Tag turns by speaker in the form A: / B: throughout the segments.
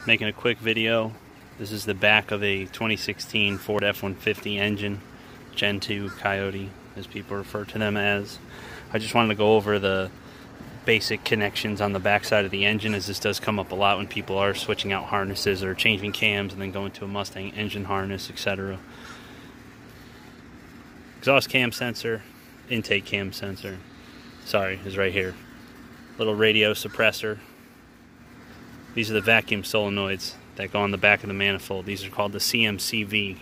A: Making a quick video. This is the back of a 2016 Ford F-150 engine, Gen 2 Coyote, as people refer to them as. I just wanted to go over the basic connections on the back side of the engine, as this does come up a lot when people are switching out harnesses or changing cams and then going to a Mustang engine harness, etc. Exhaust cam sensor, intake cam sensor. Sorry, is right here. Little radio suppressor. These are the vacuum solenoids that go on the back of the manifold. These are called the CMCV,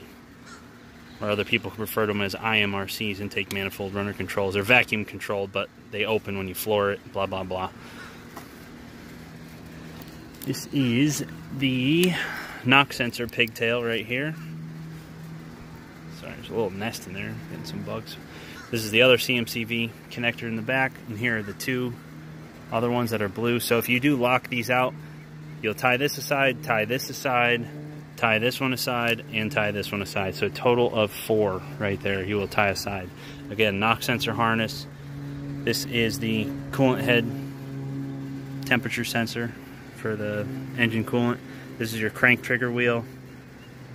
A: or other people refer to them as IMRCs, intake manifold runner controls. They're vacuum controlled, but they open when you floor it, blah, blah, blah. This is the knock sensor pigtail right here. Sorry, there's a little nest in there, getting some bugs. This is the other CMCV connector in the back, and here are the two other ones that are blue. So if you do lock these out, you'll tie this aside, tie this aside, tie this one aside, and tie this one aside. So a total of 4 right there you will tie aside. Again, knock sensor harness. This is the coolant head temperature sensor for the engine coolant. This is your crank trigger wheel,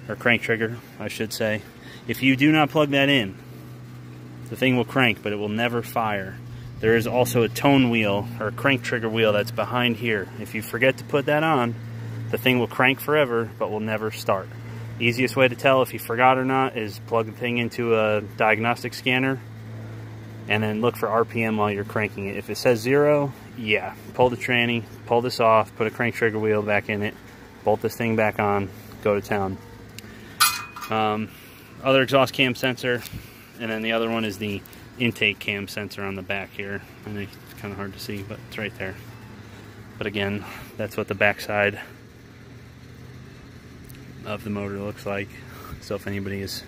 A: or crank trigger, I should say. If you do not plug that in, the thing will crank, but it will never fire. There is also a tone wheel, or a crank trigger wheel, that's behind here. If you forget to put that on, the thing will crank forever, but will never start. Easiest way to tell if you forgot or not is plug the thing into a diagnostic scanner, and then look for RPM while you're cranking it. If it says 0, yeah, pull the tranny, pull this off, put a crank trigger wheel back in it, bolt this thing back on, go to town. Other exhaust cam sensor, and then the other one is the intake cam sensor on the back here. I think it's kind of hard to see, but it's right there. But again, that's what the back side of the motor looks like. So if anybody is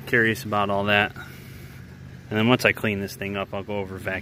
A: curious about all that. And then once I clean this thing up, I'll go over vacuum.